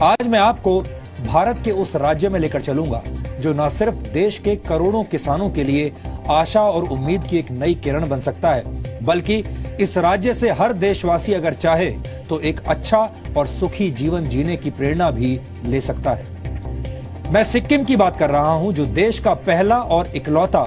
आज मैं आपको भारत के उस राज्य में लेकर चलूंगा जो न सिर्फ देश के करोड़ों किसानों के लिए आशा और उम्मीद की एक नई किरण बन सकता है, बल्कि इस राज्य से हर देशवासी अगर चाहे तो एक अच्छा और सुखी जीवन जीने की प्रेरणा भी ले सकता है। मैं सिक्किम की बात कर रहा हूं, जो देश का पहला और इकलौता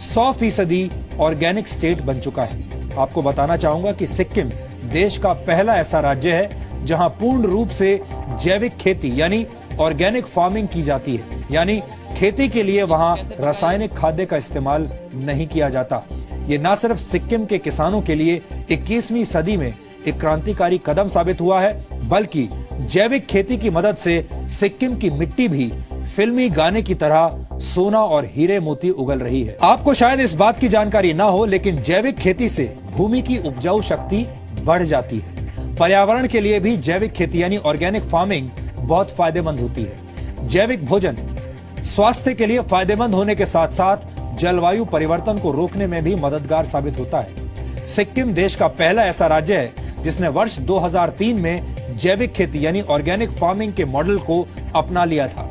100% ऑर्गेनिक स्टेट बन चुका है। आपको बताना चाहूंगा कि सिक्किम देश का पहला ऐसा राज्य है जहां पूर्ण रूप से जैविक खेती यानी ऑर्गेनिक फार्मिंग की जाती है, यानी खेती के लिए वहां रासायनिक खाद्य का इस्तेमाल नहीं किया जाता। ये न सिर्फ सिक्किम के किसानों के लिए 21वीं सदी में एक क्रांतिकारी कदम साबित हुआ है, बल्कि जैविक खेती की मदद से सिक्किम की मिट्टी भी फिल्मी गाने की तरह सोना और हीरे मोती उगल रही है। आपको शायद इस बात की जानकारी ना हो, लेकिन जैविक खेती से भूमि की उपजाऊ शक्ति बढ़ जाती है। पर्यावरण के लिए भी जैविक खेती यानी ऑर्गेनिक फार्मिंग बहुत फायदेमंद होती है। जैविक भोजन स्वास्थ्य के लिए फायदेमंद होने के साथ साथ जलवायु परिवर्तन को रोकने में भी मददगार साबित होता है। सिक्किम देश का पहला ऐसा राज्य है जिसने वर्ष 2003 में जैविक खेती यानी ऑर्गेनिक फार्मिंग के मॉडल को अपना लिया था।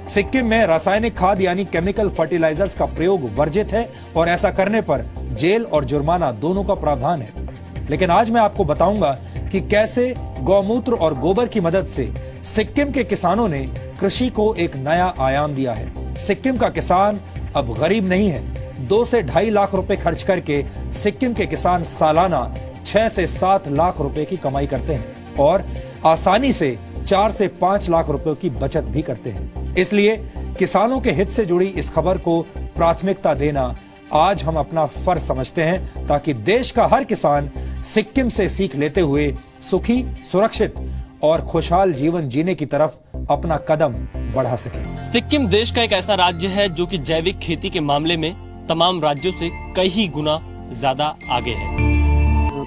सिक्किम में रासायनिक खाद यानी केमिकल फर्टिलाइजर्स का प्रयोग वर्जित है और ऐसा करने पर जेल और जुर्माना दोनों का प्रावधान है। लेकिन आज मैं आपको बताऊंगा कि कैसे गौमूत्र और गोबर की मदद से सिक्किम के किसानों ने कृषि को एक नया आयाम दिया है। सिक्किम का किसान अब गरीब नहीं है। 2 से 2.5 लाख रुपए खर्च करके सिक्किम के किसान सालाना 6 से 7 लाख रुपए की कमाई करते हैं और आसानी से 4 से 5 लाख रुपए की बचत भी करते हैं। इसलिए किसानों के हित से जुड़ी इस खबर को प्राथमिकता देना आज हम अपना फर्ज समझते हैं, ताकि देश का हर किसान सिक्किम से सीख लेते हुए सुखी, सुरक्षित और खुशहाल जीवन जीने की तरफ अपना कदम बढ़ा सके। सिक्किम देश का एक ऐसा राज्य है जो कि जैविक खेती के मामले में तमाम राज्यों से कई गुना ज्यादा आगे है।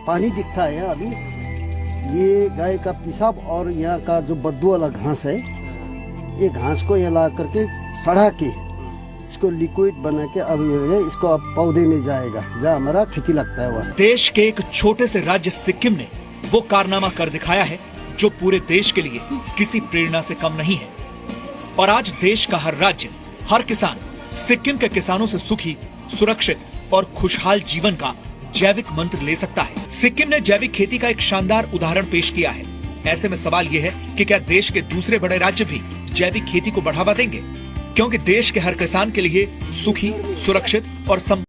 पानी दिखता है अभी, ये गाय का पेशाब और यहाँ का जो बदबू वाला घास है, ये घास को यहाँ ला करके सड़ा के इसको लिक्विड बना के अब इसको अब पौधे में जाएगा जहाँ हमारा खेती लगता है। वह देश के एक छोटे से राज्य सिक्किम ने वो कारनामा कर दिखाया है जो पूरे देश के लिए किसी प्रेरणा से कम नहीं है। और आज देश का हर राज्य, हर किसान सिक्किम के किसानों से सुखी, सुरक्षित और खुशहाल जीवन का जैविक मंत्र ले सकता है। सिक्किम ने जैविक खेती का एक शानदार उदाहरण पेश किया है। ऐसे में सवाल ये है कि क्या देश के दूसरे बड़े राज्य भी जैविक खेती को बढ़ावा देंगे, क्योंकि देश के हर किसान के लिए सुखी, सुरक्षित और